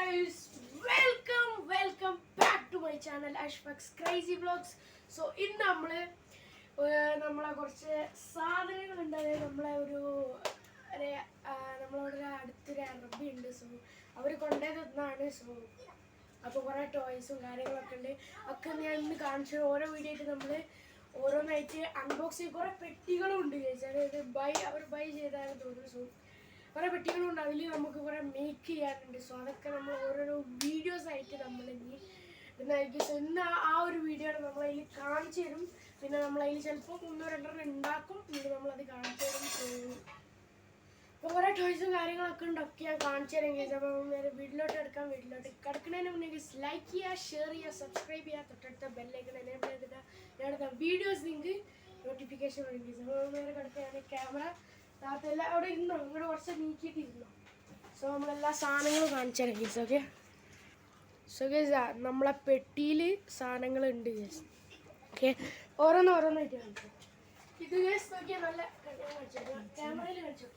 guys, welcome back to my channel Ashfaq's Crazy Vlogs. So ഇന്ന് നമ്മളെ കുറച്ച് സാധനങ്ങളുണ്ട്. അതായത് നമ്മളോട് അടുത്തൊരു അറബി ഉണ്ട്. സോ അവർ കൊണ്ടുവന്നതാണ്. സോ അപ്പോൾ കുറേ ടോയ്സും കാര്യങ്ങളൊക്കെ ഉണ്ട്. ഒക്കെ ഞാൻ ഇന്ന് കാണിച്ചു. ഓരോ വീഡിയോ ആയിട്ട് നമ്മൾ ഓരോന്നായിട്ട് അൺബോക്സ് ചെയ്ത് കുറേ പെട്ടികളും ഉണ്ട്. അതായത് അവർ ബൈ ചെയ്താലും തോന്നുന്നു. സോ കുറേ പെട്ടികളുണ്ട്. അതിൽ നമുക്ക് കുറേ മേക്ക് ചെയ്യാനുണ്ട്. സോ അതൊക്കെ നമ്മൾ ഓരോരോ വീഡിയോസ് ആയിട്ട് നമ്മളിനി ഇന്നായിരിക്കും. സോ ഇന്ന് ആ ഒരു വീഡിയോ ആണ് നമ്മളതിൽ കാണിച്ചു തരും. പിന്നെ നമ്മളതിൽ ചിലപ്പോൾ 1-2 ഉണ്ടാക്കും. എന്നിട്ട് നമ്മളത് കാണിച്ചു തരും. അപ്പോൾ കുറേ ടോയ്സും കാര്യങ്ങളൊക്കെ ഉണ്ട്. ഒക്കെ ഞാൻ കാണിച്ചു തരാം ഗൈസ്. അപ്പോൾ നേരെ വീട്ടിലോട്ട് കിടക്കുന്നതിന് മുന്നേ ഗൈസ് ലൈക്ക് ചെയ്യുക, ഷെയർ ചെയ്യുക, സബ്സ്ക്രൈബ് ചെയ്യുക, തൊട്ടടുത്ത ബെല്ലൈക്കൺ എനേബിൾ ചെയ്തിട്ട് ഞാനെടുത്ത വീഡിയോസ് നിങ്ങൾക്ക് നോട്ടിഫിക്കേഷൻ വരും ഗൈസ്. അപ്പോൾ നേരെ കിടക്കുകയാണ്. ക്യാമറ താത്തെല്ലാം അവിടെ ഇരുന്നോ, ഇങ്ങോട്ട് കുറച്ച് നീക്കിയിട്ട് ഇരുന്നോ. സോ നമ്മളെല്ലാ സാധനങ്ങളും കാണിച്ചു തരാം ഗൈസ്. ഓക്കെ, സോ ഗൈസ് നമ്മളെ പെട്ടിയിൽ സാധനങ്ങളുണ്ട് ഗൈസ്. ഓക്കെ, ഓരോന്നായിട്ട് കാണിച്ചു. ഇത് ഗൈസ് നോക്കിയാൽ നല്ല ക്യാമറയിൽ കാണിച്ചു.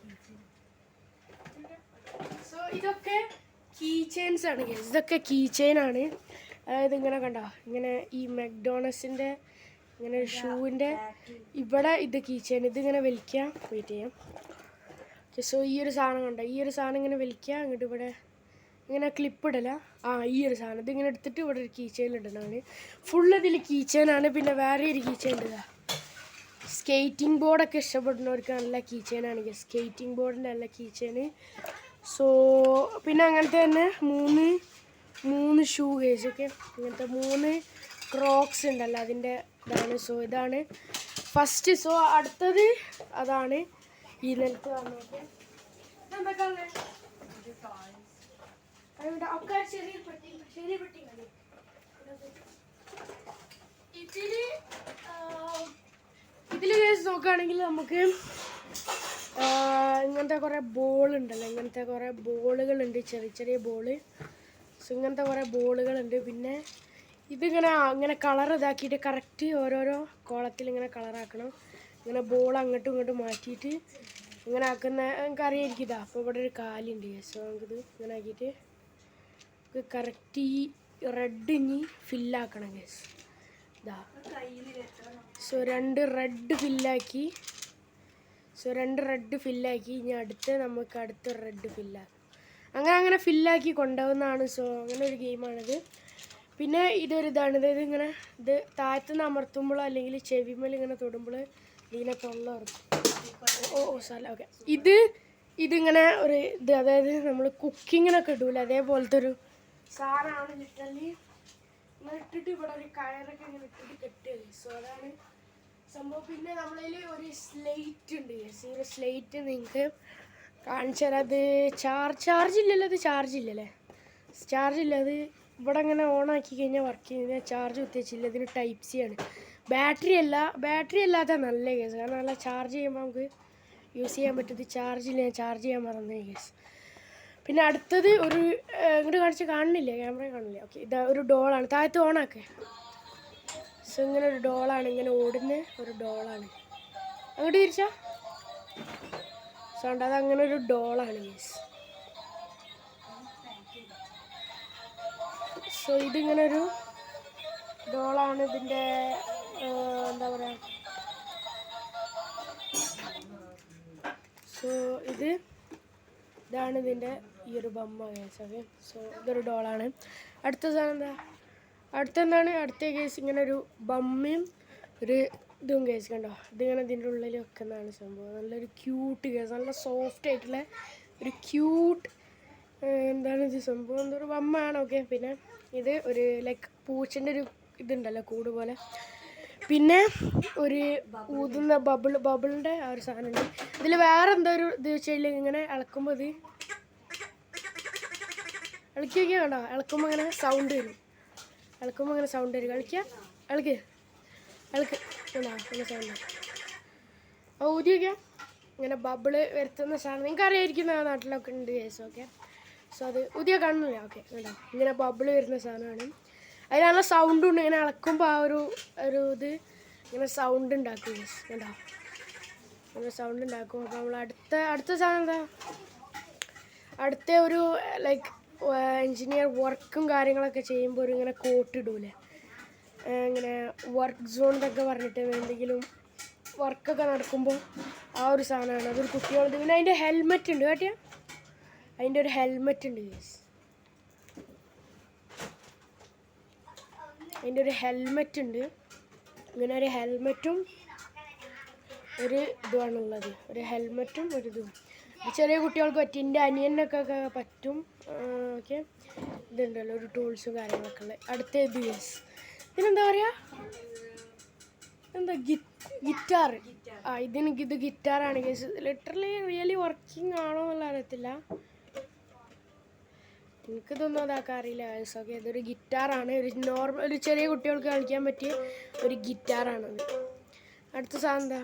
സോ ഇതൊക്കെ കീ ചെയിൻസ് ആണ് ഗൈസ്. ഇതൊക്കെ കീ ചെയിൻ ആണ്. അതായത് ഇങ്ങനെ കണ്ടോ, ഇങ്ങനെ ഈ മെക്ഡോണൽസിൻ്റെ ഇങ്ങനെ ഷൂവിൻ്റെ ഇവിടെ ഇത് കീ ചെയിൻ. ഇതിങ്ങനെ വലിക്കുക, വെയിറ്റ് ചെയ്യാം. ഓക്കെ, സോ ഈ ഒരു സാധനം കണ്ടോ, ഈ ഒരു സാധനം ഇങ്ങനെ വലിക്കുക, അങ്ങോട്ട് ഇവിടെ ഇങ്ങനെ ക്ലിപ്പ് ഇടല. ഈ ഒരു സാധനം ഇതിങ്ങനെ എടുത്തിട്ട് ഇവിടെ ഒരു കീ ചെയിൻ ഇടണമാണ്. ഫുള്ള് ഇതിൽ കീ ചെയിനാണ്. പിന്നെ വേറെ ഒരു കീ ചെയിൻ ഉണ്ട്. സ്കേറ്റിംഗ് ബോർഡൊക്കെ ഇഷ്ടപ്പെടുന്നവർക്ക് നല്ല കീ ചെയിനാണ്. സ്കേറ്റിംഗ് ബോർഡിൻ്റെ നല്ല കീ ചെയിന്. സോ പിന്നെ അങ്ങനത്തെ തന്നെ മൂന്ന് ഷൂ കേസ്. ഓക്കെ, അങ്ങനത്തെ 3 ക്രോക്സ് ഉണ്ടല്ലോ, അതിൻ്റെ ഇതാണ്. സോ ഇതാണ് ഫസ്റ്റ്. സോ അടുത്തത് അതാണ് ഈ നിലത്ത് വന്നോക്കെ. ഒക്കെ ചെറിയ പെട്ടി ഇതിൽ കേസ് നോക്കുകയാണെങ്കിൽ നമുക്ക് ഇങ്ങനത്തെ കുറേ ബോളുണ്ടല്ലോ, ഇങ്ങനത്തെ കുറേ ബോളുകളുണ്ട്, ചെറിയ ബോള്. സോ ഇങ്ങനത്തെ കുറേ ബോളുകളുണ്ട്. പിന്നെ ഇങ്ങനെ കളർ ഇതാക്കിയിട്ട് കറക്റ്റ് ഓരോരോ കോളത്തിൽ ഇങ്ങനെ കളറാക്കണം. ഇങ്ങനെ ബോൾ അങ്ങോട്ടും ഇങ്ങോട്ടും മാറ്റിയിട്ട് ഇങ്ങനെ ആക്കുന്ന നമുക്ക് അറിയായിരിക്കും. ഇതാ അപ്പോൾ ഇവിടെ ഒരു കാലുണ്ട്. സോ നമുക്കിത് ഇങ്ങനെ ആക്കിയിട്ട് കറക്റ്റ് ഈ റെഡ് ഇനി ഫില്ലാക്കണം ഗേസ്. ഇതാ സോ 2 റെഡ് ഫില്ലാക്കി. ഇനി നമുക്ക് അടുത്ത റെഡ് ഫില്ലാക്കും. അങ്ങനെ ഫില്ലാക്കി കൊണ്ടുപോകുന്നതാണ്. സോ അങ്ങനെ ഒരു ഗെയിമാണിത്. പിന്നെ ഇതാണ്. ഇത് താഴത്തുനിന്ന് അമർത്തുമ്പോഴോ അല്ലെങ്കിൽ ചെവിമേൽ ഇങ്ങനെ തൊടുമ്പോൾ ഇതിനെ തൊള്ളർക്കും. ഓക്കെ, ഇതിങ്ങനെ ഒരു ഇത്, അതായത് നമ്മൾ കുക്കിങ്ങിനൊക്കെ ഇടൂല അതേപോലത്തെ ഒരു സാധനമാണ്. ലിറ്ററലി ഇങ്ങനെ ഇട്ടിട്ട് ഇവിടെ ഒരു കയറൊക്കെ ഇങ്ങനെ ഇട്ടിട്ട് കെട്ടുക. സോ അതാണ് സംഭവം. പിന്നെ നമ്മളതിൽ ഒരു സ്ലേറ്റ് ഉണ്ട്. ഈ ഒരു സ്ലേറ്റ് നിങ്ങൾക്ക് കാണിച്ചു തരാം. അത് ചാർജ് ഇല്ലല്ലേ. അത് ഇവിടെ ഇങ്ങനെ ഓണാക്കി കഴിഞ്ഞാൽ വർക്ക് ചെയ്യുന്നത്. ചാർജ് കുത്തിച്ചില്ല. ഇതിന് ടൈപ്പ് സി ആണ്. ബാറ്ററി അല്ലാത്ത നല്ല കേസ്. കാരണം നല്ല ചാർജ് ചെയ്യുമ്പോൾ നമുക്ക് യൂസ് ചെയ്യാൻ പറ്റും. ചാർജ് ചെയ്യാൻ മറന്നേ കേസ്. പിന്നെ അടുത്തത് ഇങ്ങോട്ട് കാണുന്നില്ലേ, ക്യാമറ കാണില്ലേ. ഓക്കെ, ഇതാ ഒരു ഡോളാണ്. താഴത്ത് ഓണാക്കേ. സോ ഇങ്ങനെ ഒരു ഡോളാണ്, ഇങ്ങനെ ഓടുന്ന ഒരു ഡോളാണ്. അങ്ങോട്ട് തിരിച്ചാ സൗണ്ട്. അത് അങ്ങനെ ഒരു ഡോളാണ് കേസ്. സോ ഇതിങ്ങനെ ഒരു ഡോളാണ്. ഇതിൻ്റെ എന്താ പറയുക, സോ ഇതാണ് ഇതിൻ്റെ ഈ ഒരു ബൊമ്മ കേസ്. ഓക്കെ, സോ ഇതൊരു ഡോളാണ്. അടുത്ത സാധനം അടുത്ത കേസ് ഇങ്ങനെ ഒരു ബമ്മയും ഒരു ഇതും കേസ്. കണ്ടോ, ഇതിങ്ങനെ ഇതിൻ്റെ ഉള്ളിൽ വെക്കുന്നതാണ് സംഭവം. നല്ലൊരു ക്യൂട്ട് കേസ്, നല്ല സോഫ്റ്റ് ആയിട്ടുള്ള ഒരു ക്യൂട്ട് എന്താണ് ഇത് സംഭവം, എന്തൊരു ബമ്മയാണ്. ഓക്കെ, പിന്നെ ഇത് ഒരു ലൈക്ക് പൂച്ചൻ്റെ ഒരു ഇതുണ്ടല്ലോ, കൂട് പോലെ. പിന്നെ ഒരു ഊതുന്ന ബബിളിൻ്റെ ആ ഒരു സാധനമുണ്ട്. ഇതിൽ വേറെ എന്തോ ഒരു ഇത് വെച്ചാൽ ഇങ്ങനെ ഇളക്കുമ്പോൾ ഇത് ഇളക്കി കണ്ടോ, ഇളക്കുമ്പോൾ ഇങ്ങനെ സൗണ്ട് വരും. ഇളക്ക് കണ്ടോ, ഇങ്ങനെ സൗണ്ട്. ഊതി വയ്ക്കാം. ഇങ്ങനെ ബബിള് വരുത്തുന്ന സാധനം നിങ്ങൾക്ക് അറിയായിരിക്കും, നാട്ടിലൊക്കെ ഉണ്ട് കേസ്. ഓക്കെ, സോ അത് ഊതിയ കാണുന്നില്ല. ഓക്കെ, കണ്ടോ, ഇങ്ങനെ ബബിള് വരുന്ന സാധനമാണ്. അതിന് നല്ല സൗണ്ടും ഉണ്ട്. ഇങ്ങനെ ഇളക്കുമ്പോൾ ആ ഒരു ഇത് ഇങ്ങനെ സൗണ്ട് ഉണ്ടാക്കും കേസ്. കണ്ടോ, ഇങ്ങനെ സൗണ്ട് ഉണ്ടാക്കും. അപ്പോൾ നമ്മൾ അടുത്ത സാധനം അടുത്ത ഒരു ലൈക്ക് എൻജിനീയർ വർക്കും കാര്യങ്ങളൊക്കെ ചെയ്യുമ്പോൾ ഒരു ഇങ്ങനെ കോട്ട് ഇടൂലേ, ഇങ്ങനെ വർക്ക് സോൺ എന്നൊക്കെ പറഞ്ഞിട്ട് എന്തെങ്കിലും വർക്കൊക്കെ നടക്കുമ്പോൾ ആ ഒരു സാധനമാണ്. അതൊരു കുട്ടികളത്. പിന്നെ അതിൻ്റെ ഹെൽമെറ്റ് ഉണ്ട് കേട്ടിയാ, അതിൻ്റെ ഒരു ഹെൽമെറ്റ് ഉണ്ട് ഗൈസ്. അതിൻ്റെ ഒരു ഹെൽമെറ്റ് ഉണ്ട്. ഇങ്ങനെ ഒരു ഹെൽമെറ്റും ഒരു ഇതുമാണുള്ളത്. ഒരു ഹെൽമെറ്റും ഒരു ഇതും ചെറിയ കുട്ടികൾക്ക് പറ്റും. എൻ്റെ അനിയനൊക്കെ പറ്റും. ഓക്കെ, ഇതുണ്ടല്ലോ ഒരു ടൂൾസും കാര്യങ്ങളൊക്കെ ഉള്ളത്. അടുത്ത ഇത് ഗൈസ്, ഇതിനെന്താ പറയുക, എന്താ ഗിറ്റാർ. ഇത് ഗിറ്റാറാണ് ഗൈസ്. ലിറ്ററലി റിയലി വർക്കിംഗ് ആണോ എന്നുള്ള അറിയത്തില്ല, എനിക്കിതൊന്നും അതാക്കാൻ അറിയില്ല ഗൈസ്. ഓക്കെ, ഇതൊരു ഗിറ്റാറാണ്. ഒരു ചെറിയ കുട്ടികൾക്ക് കളിക്കാൻ പറ്റിയ ഒരു ഗിറ്റാറാണത്. അടുത്ത സാധനം എന്താ,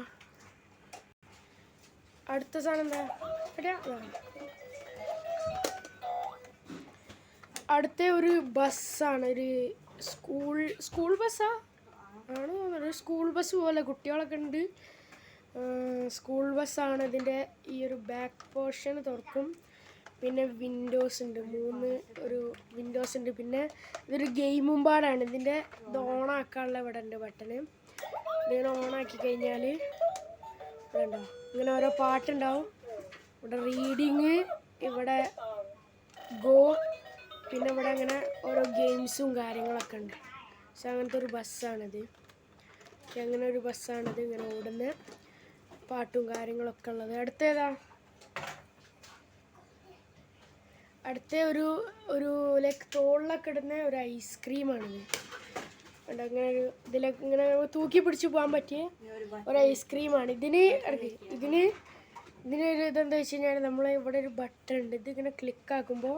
അടുത്ത ഒരു ബസ്സാണ്. ഒരു സ്കൂൾ ബസ്സാ ആണ് തോന്നുന്നത്. സ്കൂൾ ബസ് പോലെ കുട്ടികളൊക്കെ ഉണ്ട്. സ്കൂൾ ബസ്സാണ്. ഇതിൻ്റെ ഈ ഒരു ബാക്ക് പോർഷൻ തുറക്കും. പിന്നെ വിൻഡോസ് ഉണ്ട്, 3 ഒരു വിൻഡോസ് ഉണ്ട്. പിന്നെ ഇതൊരു ഗെയിമും പാടാണ്. ഇതിൻ്റെ ഇത് ഓണാക്കാനുള്ള ഇവിടെ ഉണ്ട് ബട്ടണ്. ഇതിങ്ങനെ ഓണാക്കി കഴിഞ്ഞാൽ ഉണ്ടോ, ഇങ്ങനെ ഓരോ പാട്ടുണ്ടാവും. ഇവിടെ റീഡിങ്, ഇവിടെ ഗോ, പിന്നെ ഇവിടെ അങ്ങനെ ഓരോ ഗെയിംസും കാര്യങ്ങളൊക്കെ ഉണ്ട്. പക്ഷെ അങ്ങനത്തെ ഒരു ബസ്സാണിത്. അങ്ങനെ ഒരു ബസ്സാണിത്, ഇങ്ങനെ ഓടുന്ന പാട്ടും കാര്യങ്ങളൊക്കെ ഉള്ളത്. അടുത്ത ഒരു ലൈക്ക് തോളിലൊക്കെ ഇടുന്ന ഒരു ഐസ്ക്രീമാണിത്. അങ്ങനെ ഒരു ഇതിലൊക്കെ ഇങ്ങനെ തൂക്കി പിടിച്ച് പോകാൻ പറ്റിയ ഒരു ഐസ്ക്രീമാണ്. ഇതിനൊരു ഇതെന്താ വെച്ച് കഴിഞ്ഞാൽ നമ്മൾ ഇവിടെ ഒരു ബട്ടൺ ഉണ്ട്. ഇതിങ്ങനെ ക്ലിക്കാക്കുമ്പോൾ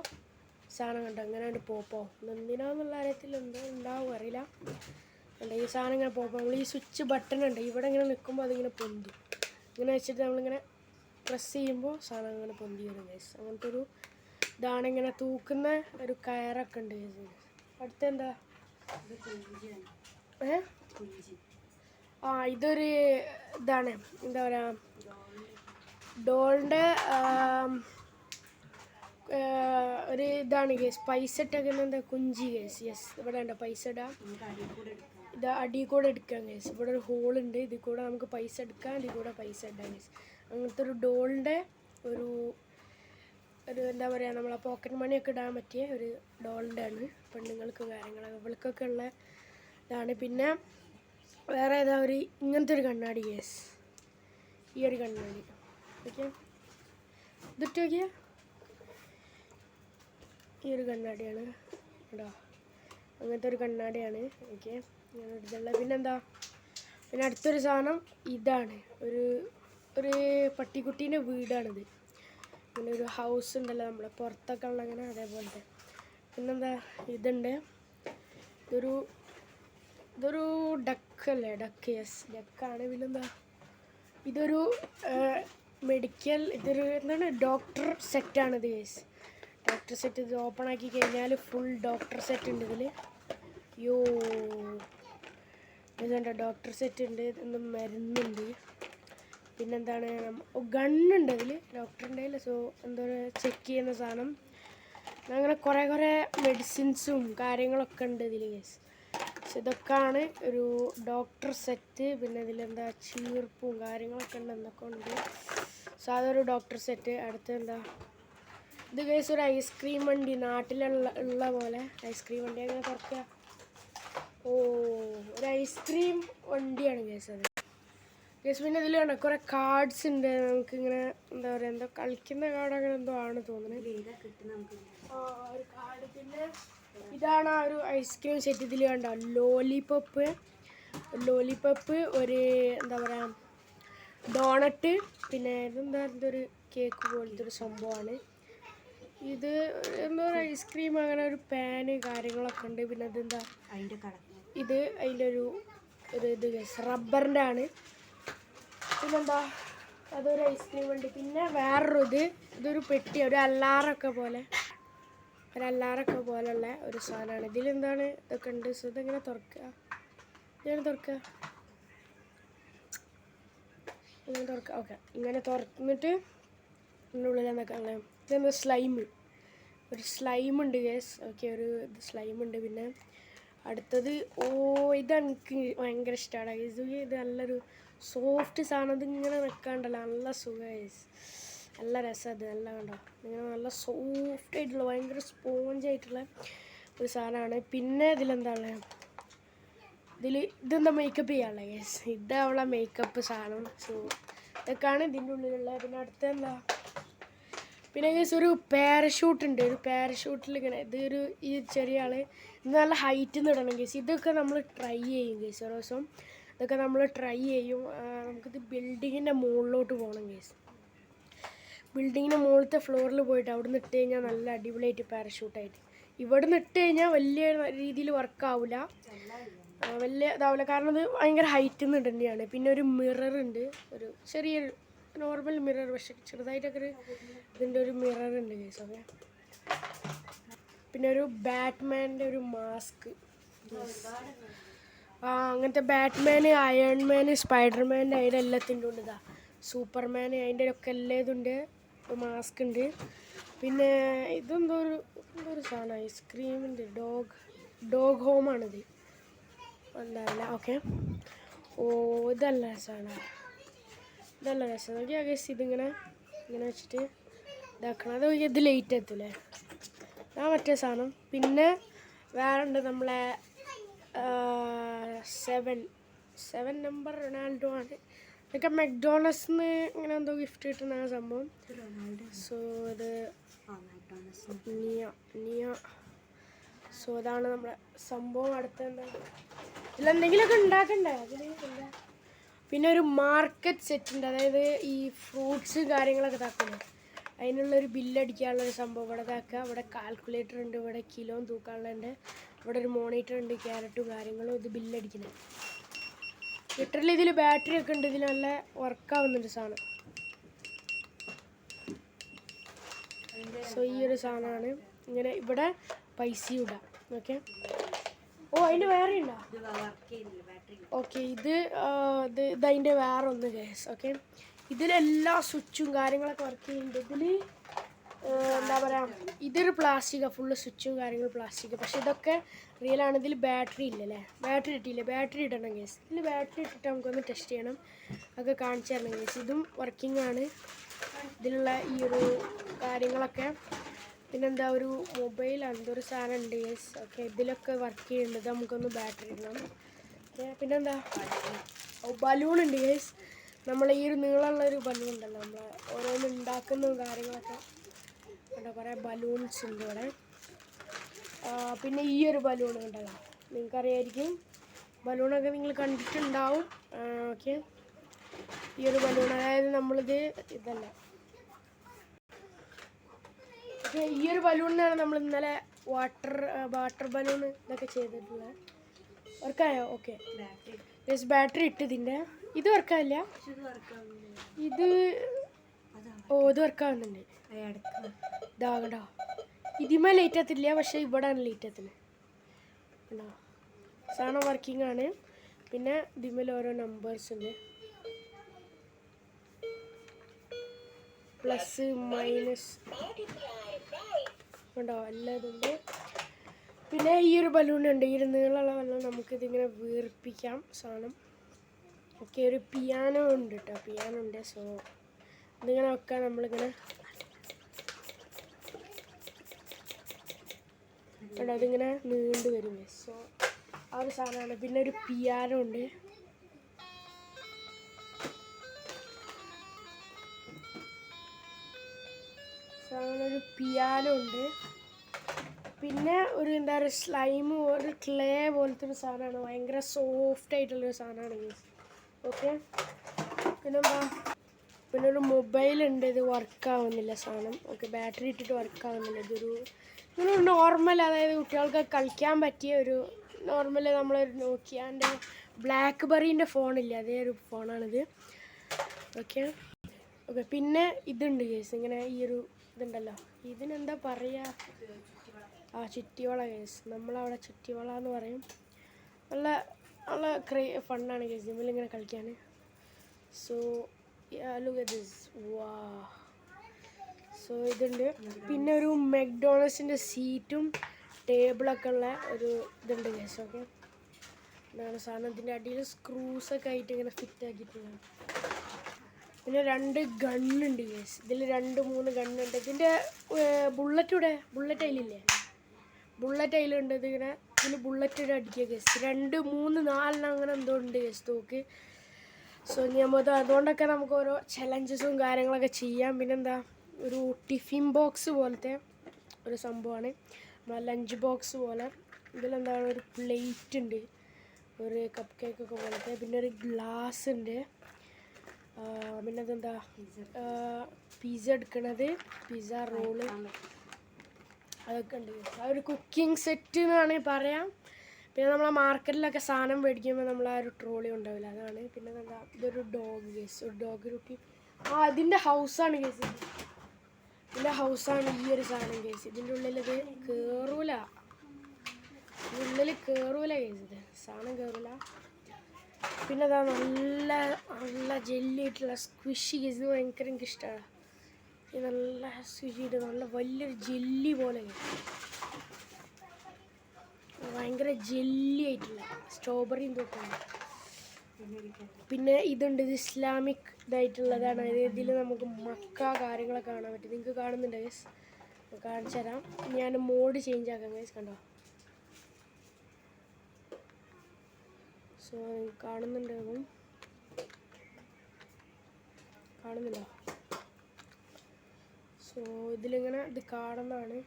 സാധനം കണ്ടോ അങ്ങനെ പോപ്പോ, എന്തിനാന്നുള്ള കാര്യത്തിൽ എന്തോ ഉണ്ടാവും അറിയില്ല. ഈ സാധനം ഇങ്ങനെ പോപ്പോ, നമ്മൾ ഈ സ്വിച്ച് ബട്ടൺ ഉണ്ട് ഇവിടെ ഇങ്ങനെ നിൽക്കുമ്പോൾ അതിങ്ങനെ പൊന്തും. ഇങ്ങനെ വെച്ചിട്ട് നമ്മളിങ്ങനെ പ്രസ് ചെയ്യുമ്പോൾ സാധനം ഇങ്ങനെ പൊന്തി വരും ഗൈസ്. അങ്ങനത്തെ ഒരു ഇതാണ്. ഇങ്ങനെ തൂക്കുന്ന ഒരു കയറൊക്കെ ഉണ്ട് ഗൈസ്. അടുത്തെന്താ, ഇതൊരു ഇതാണ്, എന്താ പറയുക, ഡോളിൻ്റെ ഒരു ഇതാണ് ഗേസ്. പൈസ ഇട്ടൊക്കെ എന്താ കുഞ്ചി ഗേസ്. യെസ്, ഇവിടെ ഉണ്ടോ പൈസ ഇടാം. ഇത് അടിയിൽ കൂടെ എടുക്കാം ഗേസ്. ഇവിടെ ഒരു ഹോളുണ്ട്, ഇതിൽ കൂടെ നമുക്ക് പൈസ എടുക്കാം, ഇതിൽ കൂടെ പൈസ ഇടാം ഗേസ്. അങ്ങനത്തെ ഒരു ഡോളിൻ്റെ ഒരു എന്താ പറയുക, നമ്മളെ പോക്കറ്റ് മണിയൊക്കെ ഇടാൻ പറ്റിയ ഒരു ഡോളിൻ്റെ ആണ്. പെണ്ണുങ്ങൾക്ക് കാര്യങ്ങളൊക്കെ ഇവൾക്കൊക്കെ ഉള്ള ഇതാണ്. പിന്നെ വേറെ ഏതാ ഒരു ഇങ്ങനത്തെ ഒരു കണ്ണാടി ഗേസ്. ഈ ഒരു കണ്ണാടി ഓക്കെ, ഇതിട്ട് നോക്കിയ ഈ ഒരു കണ്ണാടിയാണ് കേട്ടോ. അങ്ങനത്തെ ഒരു കണ്ണാടിയാണ്. ഓക്കെ, ഞാൻ എടുത്തുള്ള. പിന്നെന്താ, പിന്നെ അടുത്തൊരു സാധനം ഇതാണ്. ഒരു പട്ടിക്കുട്ടീൻ്റെ വീടാണിത്. പിന്നെ ഒരു ഹൗസ് ഉണ്ടല്ലോ നമ്മൾ പുറത്തൊക്കെ ഉള്ള അങ്ങനെ, അതേപോലത്തെ. പിന്നെന്താ, ഇതുണ്ട്. ഇതൊരു ഡക്കല്ലേ, ഡക്ക്. യെസ്, ഡക്കാണ്. പിന്നെന്താ, ഇതൊരു മെഡിക്കൽ, എന്താണ്, ഡോക്ടർ സെറ്റാണിത് ഗൈസ്. Doctor set. ഇത് ഓപ്പൺ ആക്കി കഴിഞ്ഞാൽ ഫുൾ ഡോക്ടർ സെറ്റ് ഉണ്ട് ഇതിൽ. ഇതുണ്ട് ഡോക്ടർ സെറ്റ് ഉണ്ട്, എന്തോ മരുന്നുണ്ട്. പിന്നെന്താണ്, ഗണ്ണുണ്ട് അതിൽ, ഡോക്ടറിൻ്റെ കയ്യിൽ. സോ എന്തോ ചെക്ക് ചെയ്യുന്ന സാധനം. അങ്ങനെ കുറേ മെഡിസിൻസും കാര്യങ്ങളൊക്കെ ഉണ്ട് ഇതിൽ ഗൈസ്. പക്ഷെ ഇതൊക്കെയാണ് ഒരു ഡോക്ടർ സെറ്റ്. പിന്നെ ഇതിലെന്താ ചീർപ്പും കാര്യങ്ങളൊക്കെ ഉണ്ട്, എന്തൊക്കെ ഉണ്ട്. സാധാരണ ഡോക്ടർ സെറ്റ്. അടുത്തെന്താ, ഇത് ഗൈസ് ഒരു ഐസ്ക്രീം വണ്ടി, നാട്ടിലുള്ള പോലെ ഐസ്ക്രീം വണ്ടി. അങ്ങനെ തുറക്കുക. ഒരു ഐസ്ക്രീം വണ്ടിയാണ് ഗൈസ് അത്. ഗൈസ് പിന്നെ ഇതിൽ വേണ്ട കുറേ കാർഡ്സ് ഉണ്ട്. നമുക്കിങ്ങനെ എന്താ പറയുക, എന്തോ കളിക്കുന്ന കാർഡ് അങ്ങനെ എന്തോ ആണ് തോന്നുന്നത്. ഒരു കാർഡ്. പിന്നെ ഇതാണ് ആ ഒരു ഐസ്ക്രീം സെറ്റ്. ഇതിൽ കണ്ടോ ലോലിപോപ്പ്, ഒരു എന്താ പറയുക ഡോണറ്റ്. പിന്നെ ഇതെന്താ, ഇതൊരു കേക്ക് പോലത്തെ ഒരു സംഭവമാണ്. ഇത് എന്താ പറയുക ഐസ്ക്രീം, അങ്ങനെ ഒരു പാന് കാര്യങ്ങളൊക്കെ ഉണ്ട്. പിന്നെ ഇതെന്താ, അതിൻ്റെ ഒരു ഇത് റബ്ബറിൻ്റെ ആണ്. പിന്നെന്താ, അതൊരു ഐസ്ക്രീം ഉണ്ട്. പിന്നെ വേറൊരു ഇതൊരു പെട്ടി, ഒരു അല്ലാറൊക്കെ പോലുള്ള ഒരു സാധനമാണ്. ഇതിലെന്താണ്, ഇതൊക്കെ ഉണ്ട്. സോ ഇതെങ്ങനെ തുറക്കുക, ഇങ്ങനെ തുറക്കുക. ഓക്കെ, ഇങ്ങനെ തുറന്നിട്ട് ഇതിൻ്റെ ഉള്ളിൽ എന്തൊക്കെ ഉള്ളത്. ഇതെന്താ, സ്ലൈം. ഒരു സ്ലൈമുണ്ട് ഗേസ്. ഓക്കെ, ഒരു സ്ലൈമുണ്ട്. പിന്നെ അടുത്തത് ഇതെനിക്ക് ഭയങ്കര ഇഷ്ടമാണ് ഗേസ്. ഇത് നല്ലൊരു സോഫ്റ്റ് സാധനം. ഇതിങ്ങനെ വെക്കാണ്ടല്ലോ, നല്ല സുഖമാണ് ഗേസ്. നല്ല രസം. അത് നല്ല കണ്ടോ, ഇങ്ങനെ നല്ല സോഫ്റ്റ് ആയിട്ടുള്ള ഭയങ്കര സ്പോഞ്ച് ആയിട്ടുള്ള ഒരു സാധനമാണ്. പിന്നെ ഇതിലെന്താണ്, ഇതെന്താ മേക്കപ്പ് ചെയ്യാനുള്ള ഗേസ്. ഇതവളെ മേക്കപ്പ് സാധനം. സോ ഇതൊക്കെയാണ് ഇതിൻ്റെ ഉള്ളിലുള്ള. പിന്നെ അടുത്തെന്താ, പിന്നെ ഗേസ് ഒരു പാരഷൂട്ട് ഉണ്ട്. ഒരു പാരഷൂട്ടിൽ ഇങ്ങനെ ഈ ചെറിയ ആൾ ഇത് നല്ല ഹൈറ്റിൽ നിന്ന് ഇടണം ഗേസ്. ഇതൊക്കെ നമ്മൾ ട്രൈ ചെയ്യും ഗേസ്. ഓരോ ദിവസം ഇതൊക്കെ നമ്മൾ ട്രൈ ചെയ്യും. നമുക്കിത് ബിൽഡിങ്ങിൻ്റെ മുകളിലോട്ട് പോകണം ഗേസ്. ബിൽഡിങ്ങിൻ്റെ മുകളിലത്തെ ഫ്ലോറിൽ പോയിട്ട് അവിടെ നിന്ന് ഇട്ട് കഴിഞ്ഞാൽ നല്ല അടിപൊളിയായിട്ട് പാരഷൂട്ടായിട്ട്. ഇവിടെ നിന്ന് ഇട്ട് കഴിഞ്ഞാൽ വലിയ രീതിയിൽ വർക്കാവില്ല, വലിയ ഇതാവില്ല, കാരണം ഇത് ഭയങ്കര ഹൈറ്റിൽ നിന്ന് ഇടേണ്ടതാണ്. പിന്നെ ഒരു മിറർ ഉണ്ട്, ഒരു ചെറിയൊരു നോർമൽ മിറർ, പക്ഷേ ചെറുതായിട്ടൊക്കെ ഇതിൻ്റെ ഒരു മിറർ ഉണ്ട് കേസ്. ഓക്കെ, പിന്നെ ഒരു ബാറ്റ്മാൻ്റെ ഒരു മാസ്ക്. അങ്ങനത്തെ ബാറ്റ്മാന്, അയൺമാന്, സ്പൈഡർമാൻ്റെ അതിൻ്റെ എല്ലാത്തിൻ്റെ ഉണ്ട്. ഇതാ സൂപ്പർമാൻ അതിൻ്റെ ഒക്കെ എല്ലാതുണ്ട്. മാസ്ക് ഉണ്ട്. പിന്നെ ഇതെന്തോ ഒരു സാധനം, ഐസ്ക്രീമിൻ്റെ ഡോഗ് ഹോമാണിത്, എന്തായാലും. ഓക്കെ, ഇതല്ല രസമാണ്, ഇതല്ല രസം. നോക്കിയാൽ ഗേസ് ഇങ്ങനെ വെച്ചിട്ട് ഇതാക്കണം. അത് ഇത് ലേറ്റ് എത്തൂലേ, മറ്റേ സാധനം. പിന്നെ വേറെ ഉണ്ട് നമ്മളെ 7 നമ്പർ റൊണാൾഡോ ആണ്. ഇതൊക്കെ മെക്ഡോണൾഡ്സിന്ന് ഇങ്ങനെ എന്തോ ഗിഫ്റ്റ് കിട്ടുന്ന സംഭവം. സോ ഇത് നിയ. സോ അതാണ് നമ്മുടെ സംഭവം. അടുത്ത എന്താണ്, ഇതിലെന്തെങ്കിലുമൊക്കെ ഉണ്ടാക്കണ്ടേ അതിന്. പിന്നെ ഒരു മാർക്കറ്റ് സെറ്റ് ഉണ്ട്, അതായത് ഈ ഫ്രൂട്ട്സ് കാര്യങ്ങളൊക്കെ ഇതാക്കുന്നത്, അതിനുള്ളൊരു ബില്ലടിക്കാനുള്ളൊരു സംഭവം ഇവിടെ ഇതാക്കുക. ഇവിടെ കാൽക്കുലേറ്റർ ഉണ്ട്, ഇവിടെ കിലോ തൂക്കാനുള്ളതുണ്ട്, ഇവിടെ ഒരു മോണിറ്റർ ഉണ്ട്, ക്യാരറ്റും കാര്യങ്ങളും. ഇത് ബില്ലടിക്കുന്നത് ലിറ്ററലി ഇതിൽ ബാറ്ററി ഒക്കെ ഉണ്ട്. ഇതിൽ നല്ല വർക്കാവുന്നുണ്ട് സാധനം. സോ ഈ ഒരു സാധനമാണ്. ഇങ്ങനെ ഇവിടെ പൈസയും ഇടാം. ഓക്കെ, അതിൻ്റെ വേറെ ഉണ്ടോ? ഓക്കെ, ഇതതിൻ്റെ വേറെ ഒന്ന് കേസ്. ഓക്കെ, ഇതിലെല്ലാ സ്വിച്ചും കാര്യങ്ങളൊക്കെ വർക്ക് ചെയ്യുന്നുണ്ട്. ഇതിൽ എന്താ പറയുക, ഇതൊരു പ്ലാസ്റ്റിക്കാണ്, ഫുള്ള് സ്വിച്ചും കാര്യങ്ങളും പ്ലാസ്റ്റിക്. പക്ഷേ ഇതൊക്കെ റിയലാണ്. ഇതിൽ ബാറ്ററി ഇല്ലല്ലേ, ബാറ്ററി ഇട്ടില്ല. ബാറ്ററി ഇടണം കേസ്. ഇതിൽ ബാറ്ററി ഇട്ടിട്ട് നമുക്കൊന്ന് ടെസ്റ്റ് ചെയ്യണം, അതൊക്കെ കാണിച്ചു തരണം കേസ്. ഇതും വർക്കിംഗ് ആണ്, ഇതിലുള്ള ഈ ഒരു കാര്യങ്ങളൊക്കെ. പിന്നെന്താ, ഒരു മൊബൈൽ എന്തൊരു സാധനം ഉണ്ട് കേസ്. ഓക്കെ, ഇതിലൊക്കെ വർക്ക് ചെയ്യുന്നുണ്ട്. ഇത് നമുക്കൊന്ന് ബാറ്ററി ഇടണം. പിന്നെന്താ, ബലൂൺ ഉണ്ട് കേസ്. നമ്മൾ ഈ ഒരു നീളമുള്ളൊരു ബലൂൺ ഉണ്ടല്ലോ, നമ്മൾ ഓരോന്ന് ഉണ്ടാക്കുന്ന കാര്യങ്ങളൊക്കെ കണ്ടോ, കുറേ ബലൂൺസ് ഉണ്ട് ഇവിടെ. പിന്നെ ഈ ഒരു ബലൂൺ ഉണ്ടല്ലോ, നിങ്ങൾക്കറിയായിരിക്കും, ബലൂണൊക്കെ നിങ്ങൾ കണ്ടിട്ടുണ്ടാവും. ഓക്കെ, ഈ ഒരു ബലൂൺ, അതായത് നമ്മളിത് ഇതല്ല, ഓക്കെ, ഈ ഒരു ബലൂണിനാണ് നമ്മൾ ഇന്നലെ വാട്ടർ ബലൂൺ ഇതൊക്കെ ചെയ്തിട്ടുള്ളത്. വർക്കായോ? ഓക്കെ, ബാറ്ററി ഇട്ട് ഇതിൻ്റെ ഇത് വർക്കാവില്ല. ഇത് ഇത് വർക്കാവുന്നുണ്ട്. ഇതാകണ്ടോ, ഇതിമേ ലേറ്റ് എത്തില്ല, പക്ഷേ ഇവിടെയാണ് ലേറ്റ് എത്തുന്നത്. ഉണ്ടോ, സാധനം വർക്കിംഗ് ആണ്. പിന്നെ ഇതിമേൽ ഓരോ നമ്പേഴ്സ് ഉണ്ട്, പ്ലസ് മൈനസ് ഉണ്ടോ, എല്ലാം ഇതുണ്ട്. പിന്നെ ഈ ഒരു ബലൂൺ ഉണ്ട്, ഈ ഒരു നീളമുള്ള ബലൂൺ. നമുക്കിതിങ്ങനെ വീർപ്പിക്കാം സാധനം. ഓക്കെ, ഒരു പിയാനോ ഉണ്ട് കേട്ടോ, പിയാനോ ഉണ്ട്. സോ ഇതിങ്ങനെ വെക്കാൻ നമ്മളിങ്ങനെ കേട്ടോ, അതിങ്ങനെ നീണ്ടു വരും. സോ ആ ഒരു സാധനമാണ്. പിന്നെ ഒരു പിയാനോ ഉണ്ട്. ഒരു പിയാനോ ഉണ്ട്. പിന്നെ ഒരു എന്താ പറയുക, സ്ലൈം, ഒരു ക്ലേ പോലത്തെ ഒരു സാധനമാണ്, ഭയങ്കര സോഫ്റ്റ് ആയിട്ടുള്ളൊരു സാധനമാണ്. ഓക്കെ, പിന്നെന്താ, പിന്നെ ഒരു മൊബൈലുണ്ട്. ഇത് വർക്കാവുന്നില്ല സാധനം. ഓക്കെ, ബാറ്ററി ഇട്ടിട്ട് വർക്കാവുന്നില്ല. ഇതൊരു നോർമൽ, അതായത് കുട്ടികൾക്ക് കളിക്കാൻ പറ്റിയ ഒരു നോർമൽ, നമ്മളൊരു നോക്കിയാൻ്റെ ബ്ലാക്ക്ബെറീൻ്റെ ഫോണില്ലേ, അതേ ഒരു ഫോണാണിത്. ഓക്കെ, പിന്നെ ഇതുണ്ട് കേസ്. ഇങ്ങനെ ഈ ഒരു ഇതുണ്ടല്ലോ, ഇതിനെന്താ പറയുക, ചുറ്റിവള കേസ്. നമ്മളവിടെ ചുറ്റിവള എന്ന് പറയും. നല്ല ഫണ്ണാണ് കേസ് ജിമ്മിലിങ്ങനെ കളിക്കാൻ. So look at this. വാ, സോ സോ ഇതുണ്ട്. പിന്നെ ഒരു മെക്ഡോണൾഡ്സിൻ്റെ സീറ്റും ടേബിളൊക്കെ ഉള്ള ഒരു ഇതുണ്ട് ഗൈസ്. ഓക്കെ, ഇതാണ് സാധനം. ഇതിൻ്റെ അടിയിൽ സ്ക്രൂസൊക്കെ ആയിട്ട് ഇങ്ങനെ ഫിറ്റ് ആക്കിയിട്ടുള്ളത്. പിന്നെ 2 ഗണ്ണുണ്ട് ഗൈസ്. ഇതിൽ 2-3 ഗണ്ണുണ്ട്. ഇതിൻ്റെ ബുള്ളറ്റ് അതിലില്ലേ, ബുള്ളറ്റ് അതിലുണ്ട്. ഇതിങ്ങനെ ഇതിൽ ബുള്ളറ്റ് അടിക്കുക ഗൈസ്. 2, 3, 4 അങ്ങനെ എന്തോ ഉണ്ട് ഗൈസ് തോക്ക്. സോ നമ്മൾ അതുകൊണ്ടൊക്കെ നമുക്ക് ഓരോ ചലഞ്ചസും കാര്യങ്ങളൊക്കെ ചെയ്യാം. പിന്നെന്താ, ഒരു ടിഫിൻ ബോക്സ് പോലത്തെ ഒരു സംഭവമാണ്, നമ്മളെ ലഞ്ച് ബോക്സ് പോലെ. ഇതിലെന്താണ് ഒരു പ്ലേറ്റ് ഉണ്ട്, ഒരു കപ്പ് കേക്കൊക്കെ പോലത്തെ. പിന്നെ ഒരു ഗ്ലാസ് ഉണ്ട്. പിന്നെ അതെന്താ, പിസ്സ എടുക്കണത്, പിസ്സ റോള്, അതൊക്കെ ഉണ്ട്. ആ ഒരു കുക്കിംഗ് സെറ്റ് എന്ന് വേണമെങ്കിൽ പറയാം. പിന്നെ നമ്മളെ മാർക്കറ്റിലൊക്കെ സാധനം മേടിക്കുമ്പോൾ നമ്മൾ ആ ഒരു ട്രോളി ഉണ്ടാവില്ല, അതാണ്. പിന്നെ എന്താ, ഇതൊരു ഡോഗ് കേസ്, ഒരു ഡോഗ് കുട്ടി. ഇതിൻ്റെ ഹൗസാണ് കേസ്. ഇതിൻ്റെ ഹൗസാണ് ഈ ഒരു സാധനം കേസ്. ഇതിൻ്റെ ഉള്ളിൽ ഇത് കയറൂല, ഉള്ളിൽ കയറൂല കേസ്. ഇത് സാധനം കയറൂല. പിന്നെ അതാ നല്ല നല്ല ജെല്ലി ആയിട്ടുള്ള സ്ക്വിഷി കേസ്. ഇത് ഭയങ്കര എനിക്ക് ഇഷ്ടമാണ്. ഇത് നല്ല സ്ക്വിഷി ആയിട്ട് നല്ല വലിയൊരു ജെല്ലി പോലെ ഭയങ്കര ജെല്ലി ആയിട്ടുള്ള സ്ട്രോബെറിയും തോക്കുന്നുണ്ട്. പിന്നെ ഇതുണ്ട്, ഇത് ഇസ്ലാമിക് ഇതായിട്ടുള്ളതാണ്. ഇതിൽ നമുക്ക് മക്ക കാര്യങ്ങളൊക്കെ കാണാൻ പറ്റും. നിങ്ങൾക്ക് കാണുന്നുണ്ട് ഗൈസ്, കാണിച്ചു തരാം. ഞാൻ മോഡ് ചേഞ്ച് ആക്കാം ഗൈസ്, കണ്ടോ. സോ കാണുന്നുണ്ടോ? സോ ഇതിലിങ്ങനെ ഇത് കാണുന്നതാണ്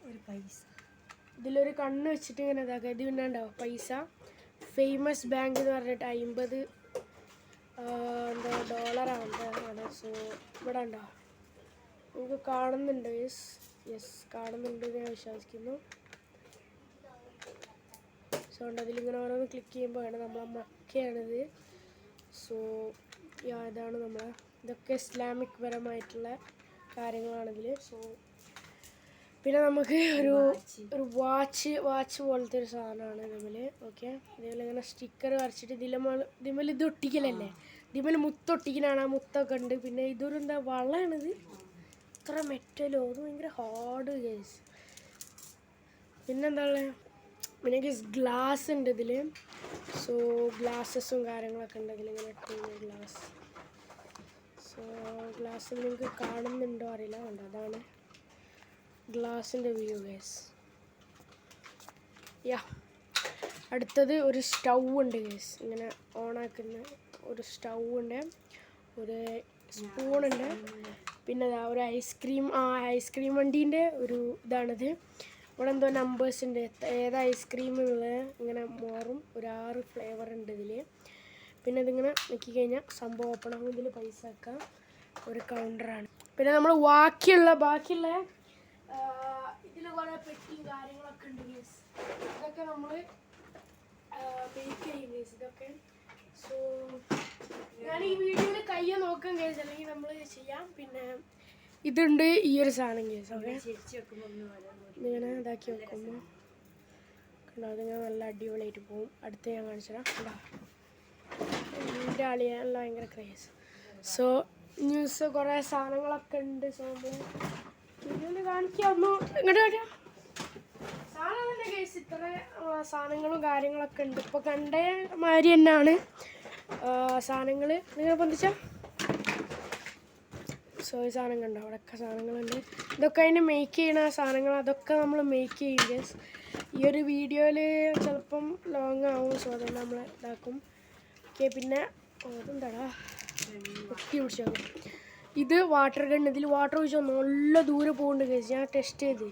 ഒരു പൈസ. ഇതിലൊരു കണ്ണ് വെച്ചിട്ട് ഇങ്ങനെ ഇതാക്കുക. ഇത് പിന്നെ ഉണ്ടാവും പൈസ. ഫേമസ് ബാങ്ക് എന്ന് പറഞ്ഞിട്ട് 50 എന്താ ഡോളറാണ്. സോ ഇവിടെ ഉണ്ടോ, നിങ്ങൾക്ക് കാണുന്നുണ്ട്? യെസ് കാണുന്നുണ്ട് ഞാൻ വിശ്വസിക്കുന്നു. സോ ഉണ്ട്, അതിലിങ്ങനെ ഓരോന്ന് ക്ലിക്ക് ചെയ്യുമ്പോഴാണ് നമ്മളെ മക്കയാണിത്. സോ ഇതാണ് നമ്മളെ, ഇതൊക്കെ ഇസ്ലാമിക് പരമായിട്ടുള്ള കാര്യങ്ങളാണിതിൽ. സോ പിന്നെ നമുക്ക് ഒരു വാച്ച് പോലത്തെ ഒരു സാധനമാണ് ഇതിൽ. ഓക്കെ, ഇതിലിങ്ങനെ സ്റ്റിക്കർ വരച്ചിട്ട് ഇതിമേൽ ഇത് ഒട്ടിക്കലല്ലേ, ഇതിമേൽ മുത്തൊട്ടിക്കലാണ്. ആ മുത്തൊക്കെ ഉണ്ട്. പിന്നെ ഇതൊരു എന്താ വളയാണിത്, ഇത്ര മെറ്റലോ, അത് ഭയങ്കര ഹാർഡ് കേസ്. പിന്നെന്താ ഉള്ളത്, പിന്നെ ഗ്ലാസ് ഉണ്ട് ഇതിൽ. സോ ഗ്ലാസസും കാര്യങ്ങളൊക്കെ ഉണ്ട് ഇതിലിങ്ങനെ ഇട്ടിങ്ങനെ ഗ്ലാസ്. സോ ഗ്ലാസ് നിങ്ങൾക്ക് കാണുന്നുണ്ടോ അറിയില്ല, ഉണ്ട്. അതാണ് ഗ്ലാസിൻ്റെ വ്യൂ ഗൈസ്. അടുത്തത് ഒരു സ്റ്റൗ ഉണ്ട് ഗൈസ്. ഇങ്ങനെ ഓണാക്കുന്ന ഒരു സ്റ്റൗ ഉണ്ട്, ഒരു സ്പൂണുണ്ട്. പിന്നെ ഒരു ഐസ്ക്രീം വണ്ടീൻ്റെ ഒരു ഇതാണിത്. ഇവിടെ എന്തോ നമ്പേഴ്സ് ഉണ്ട്, ഏത് ഐസ്ക്രീം എന്നുള്ളത് ഇങ്ങനെ മാറും. ഒരു 6 ഫ്ലേവർ ഉണ്ട് ഇതിൽ. പിന്നെ ഇതിങ്ങനെ നോക്കിക്കഴിഞ്ഞാൽ സംഭവം ഓപ്പൺ ആകും. ഇതിൽ പൈസ വെക്കാം. ഒരു കൗണ്ടറാണ്. പിന്നെ നമ്മൾ ബാക്കിയുള്ള ഇതിൽ കുറേ പെട്ടിയും കാര്യങ്ങളൊക്കെ ഉണ്ട് ഗൈസ്. ഇതൊക്കെ നമ്മൾ മേക്ക് ചെയ്യും ഗൈസ് ഇതൊക്കെ. സോ ഞാൻ ഈ വീഡിയോയിൽ കയ്യെ നോക്കാൻ ഗൈസ്, അല്ലെങ്കിൽ നമ്മൾ ചെയ്യാം. പിന്നെ ഇതുണ്ട് ഈ ഒരു സാധനം കേസ്. ഓക്കെ, ഇങ്ങനെ ഇതാക്കി വെക്കുമ്പോൾ കണ്ടോ, അതിങ്ങനെ നല്ല അടിപൊളിയായിട്ട് പോകും. അടുത്ത് ഞാൻ കാണിച്ചു തരാം. കണ്ടോ, എൻ്റെ ആളിയാണല്ലോ ഭയങ്കര ക്രേസ്. സോ ന്യൂസ് കുറേ സാധനങ്ങളൊക്കെ ഉണ്ട്. സോ നമ്മൾ വീഡിയോയിൽ കാണിക്കാമോ, ഇങ്ങോട്ട് വരാം. സാധനം തന്നെ കേസ്, ഇത്ര സാധനങ്ങളും കാര്യങ്ങളൊക്കെ ഉണ്ട്. ഇപ്പോൾ കണ്ട മാതിരി തന്നെയാണ് സാധനങ്ങൾ. നിങ്ങൾ പൊന്തിച്ച സോ ഈ സാധനം കണ്ടോ, അവിടെയൊക്കെ സാധനങ്ങളുണ്ട്. ഇതൊക്കെ അതിന് മേക്ക് ചെയ്യണ സാധനങ്ങൾ, അതൊക്കെ നമ്മൾ മേക്ക് ചെയ്യും ഗൈസ്. ഈ ഒരു വീഡിയോയിൽ ചിലപ്പം ലോങ് ആവും. സോ അതുകൊണ്ട് നമ്മൾ ഇതാക്കും. ഓക്കെ, പിന്നെ അതെന്താടാ ഒട്ടി പിടിച്ചോ. ഇത് വാട്ടർ ഗൺ. ഇതിൽ വാട്ടർ ഒഴിച്ചോ നല്ല ദൂരെ പോകുന്നുണ്ട് ഗൈസ്. ഞാൻ ടെസ്റ്റ് ചെയ്ത്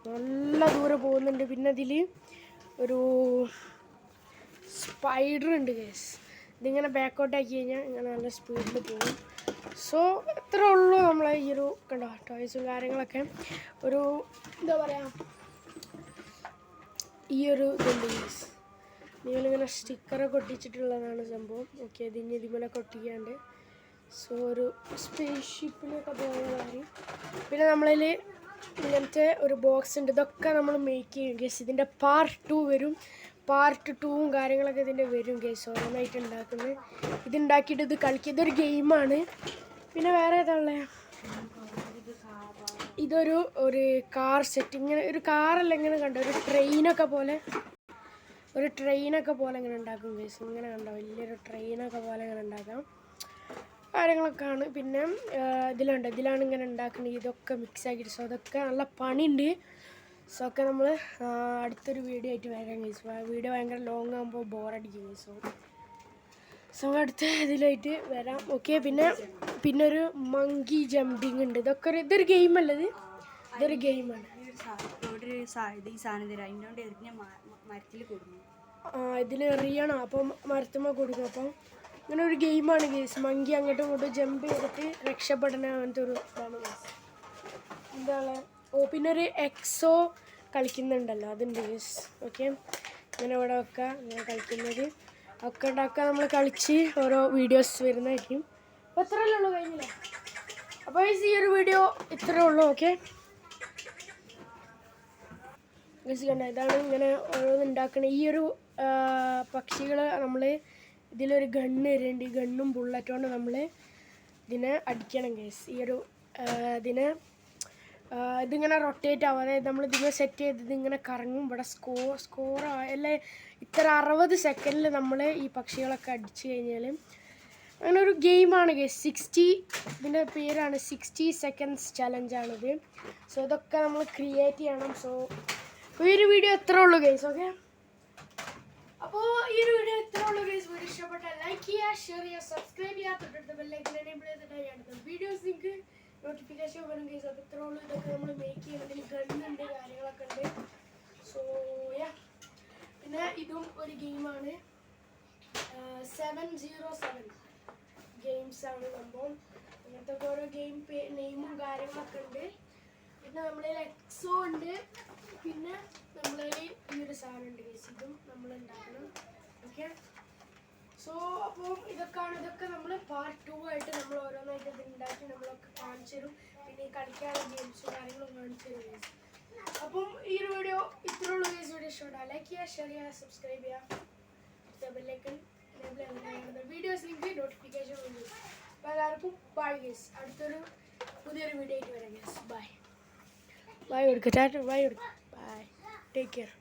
നല്ല ദൂരെ പോകുന്നുണ്ട്. പിന്നെ ഇതിൽ ഒരു സ്പൈഡർ ഉണ്ട് ഗൈസ്. ഇതിങ്ങനെ ബാക്കോട്ടാക്കി കഴിഞ്ഞാൽ ഇങ്ങനെ നല്ല സ്പീഡിൽ പോകും. സോ എത്ര ഉള്ളൂ നമ്മളെ ഈ ഒരു കണ്ടോ ടോയ്സും കാര്യങ്ങളൊക്കെ. ഒരു എന്താ പറയുക, ഈ ഒരു ഇതുണ്ട് ഗൈസ്. നിങ്ങളിങ്ങനെ സ്റ്റിക്കറൊക്കെ ഒട്ടിച്ചിട്ടുള്ളതാണ് സംഭവം. ഓക്കെ, ഇതിമേലൊക്കെ ഒട്ടിക്കാണ്ട്. സോ ഒരു സ്പേസ് ഷിപ്പിലൊക്കെ പോയതാണ്. പിന്നെ നമ്മളിൽ ഇങ്ങനത്തെ ഒരു ബോക്സ് ഉണ്ട്. ഇതൊക്കെ നമ്മൾ മേക്ക് ചെയ്യും ഗൈസ്. ഇതിൻ്റെ പാർട്ട് 2 വരും. പാർട്ട് 2ഉം കാര്യങ്ങളൊക്കെ ഇതിൻ്റെ വരും ഗൈസ്. ഓരോന്നായിട്ട് ഉണ്ടാക്കുന്നത്. ഇതുണ്ടാക്കിയിട്ട് ഇത് കളിക്കുക. ഇതൊരു ഗെയിമാണ്. പിന്നെ വേറെ ഏതാണുള്ളത്, ഇതൊരു കാർ സെറ്റ്, ഇങ്ങനെ ഒരു കാറല്ല, ഇങ്ങനെ കണ്ടോ ഒരു ട്രെയിനൊക്കെ പോലെ ഇങ്ങനെ ഉണ്ടാക്കും ഗൈസ്. ഇങ്ങനെ കണ്ടോ വലിയൊരു ട്രെയിനൊക്കെ പോലെ ഇങ്ങനെ ഉണ്ടാക്കാം കാര്യങ്ങളൊക്കെയാണ്. പിന്നെ ഇതിലാണ് ഇങ്ങനെ ഉണ്ടാക്കുന്നത്. ഇതൊക്കെ മിക്സ് ആക്കിയിട്ട്. സോ അതൊക്കെ നല്ല പണിയുണ്ട്. സോ ഒക്കെ നമ്മൾ അടുത്തൊരു വീഡിയോ ആയിട്ട് വരാം ഗൈസ്. വീഡിയോ ഭയങ്കര ലോങ് ആകുമ്പോൾ ബോറടിക്കും ഗൈസ്. സോ അടുത്ത ഇതിലായിട്ട് വരാം. ഓക്കെ. പിന്നെ ഒരു മങ്കി ജമ്പിങ് ഉണ്ട്. ഇതൊരു ഗെയിമല്ലത്, ഇതൊരു ഗെയിമാണ്. ഇതിൽ എറിയണം, അപ്പം മരത്തുമ്മ കൊടുക്കും. അപ്പം ഇങ്ങനെ ഒരു ഗെയിമാണ് ഗേസ്. മങ്കി അങ്ങോട്ടും ഇങ്ങോട്ടും ജമ്പ് ചെയ്തിട്ട് രക്ഷപ്പെടണ അങ്ങനത്തെ ഒരു ഇതാണ് ഗേസ്. എന്താണ് പിന്നെ ഒരു എക്സോ കളിക്കുന്നുണ്ടല്ലോ, അതുണ്ട് ഗേസ്. ഓക്കെ. ഇങ്ങനെ ഇവിടെ വെക്കുക, ഇങ്ങനെ കളിക്കുന്നത് ഒക്കെ ഉണ്ടാക്കുക. നമ്മൾ കളിച്ച് ഓരോ വീഡിയോസ് വരുന്നതായിരിക്കും. അപ്പോൾ ഇത്രയല്ലേ ഉള്ളൂ, കഴിഞ്ഞില്ല. അപ്പോൾ ഈ ഒരു വീഡിയോ ഇത്രയേ ഉള്ളൂ. ഓക്കെ ഗേസ്, കണ്ട ഇതാണ് ഇങ്ങനെ ഓരോന്ന് ഉണ്ടാക്കുന്നത്. ഈ ഒരു പക്ഷികൾ നമ്മൾ ഇതിലൊരു ഗണ്ണ് വരുന്നുണ്ട്. ഈ ഗണ്ണും ബുള്ളറ്റ് കൊണ്ട് നമ്മൾ ഇതിനെ അടിക്കണം ഗേസ്. ഈ ഒരു ഇതിങ്ങനെ റൊട്ടേറ്റ് ആവും. അതായത് നമ്മൾ ഇതിനെ സെറ്റ് ചെയ്ത് ഇതിങ്ങനെ കറങ്ങും. ഇവിടെ സ്കോർ അല്ലേ ഇത്ര 60 സെക്കൻഡിൽ നമ്മൾ ഈ പക്ഷികളൊക്കെ അടിച്ചു കഴിഞ്ഞാൽ അങ്ങനെ ഒരു ഗെയിമാണ് ഗേസ്. ഇതിൻ്റെ പേരാണ് 60 സെക്കൻഡ്സ് ചലഞ്ചാണിത്. സോ ഇതൊക്കെ നമ്മൾ ക്രിയേറ്റ് ചെയ്യണം. സോ ഈ ഒരു വീഡിയോ എത്ര ഉള്ളൂ ഗേസ്. ഓക്കെ. അപ്പോൾ ഈ ഒരു വീഡിയോ എത്ര ഉള്ളൂ ഗേസ്. വീഡിയോ ഇഷ്ടപ്പെട്ടാൽ ലൈക്ക് ചെയ്യുക, ഷെയർ ചെയ്യുക, സബ്സ്ക്രൈബ് ചെയ്യുക, തൊട്ടടുത്ത ബെല്ലൈക്കൻ എനേബിൾ ചെയ്തിട്ട് അടുത്ത വീഡിയോസ് നിങ്ങൾക്ക് നോട്ടിഫിക്കേഷൻ വരും ഗേസ്. അപ്പോൾ ഇത്ര ഉള്ളൂ. ഇതൊക്കെ നമ്മൾ മേക്ക് ചെയ്യുന്നതിൽ ഗണ്ണുണ്ട്, കാര്യങ്ങളൊക്കെ ഉണ്ട്. സോ പിന്നെ ഇതും ഒരു ഗെയിമാണ്. 707 ഗെയിംസാണ് സംഭവം. അങ്ങനത്തെ ഓരോ ഗെയിം നെയിമും കാര്യങ്ങളൊക്കെ ഉണ്ട്. പിന്നെ നമ്മളതിൽ എക്സോ ഉണ്ട്. പിന്നെ നമ്മളതിൽ ഈ ഒരു സാധനം ഉണ്ട് ഗേസ്. ഇതും നമ്മൾ ഉണ്ടാക്കണം. ഓക്കെ. സോ അപ്പോൾ ഇതൊക്കെ നമ്മൾ പാർട്ട് 2 ആയിട്ട് നമ്മൾ ഓരോന്നായിട്ട് ഇത് ഉണ്ടാക്കി നമ്മളൊക്കെ കാണിച്ചു തരും. പിന്നെ ഈ കളിക്കാനുള്ള ഗെയിംസും കാര്യങ്ങളും കാണിച്ചു തരും ഗേസ്. അപ്പം ഈ ഒരു വീഡിയോ ഇത്രയുള്ള ഗേസ്. വീഡിയോ ഇഷ്ടപ്പെട്ടാൽ ലൈക്ക് ചെയ്യുക, ഷെയർ ചെയ്യുക, സബ്സ്ക്രൈബ് ചെയ്യുക, ബെല്ലൈക്കൻ എനേബിൾ ചെയ്യുക. വീഡിയോസ് നിങ്ങൾക്ക് നോട്ടിഫിക്കേഷൻ വരും. അപ്പോൾ എല്ലാവർക്കും ബൈ ഗേസ്. പുതിയൊരു വീഡിയോ ആയിട്ട് വരാം ഗേസ്. ബൈ കൊടുക്കുക. ബൈ കൊടുക്കുക. ബൈ. Take care.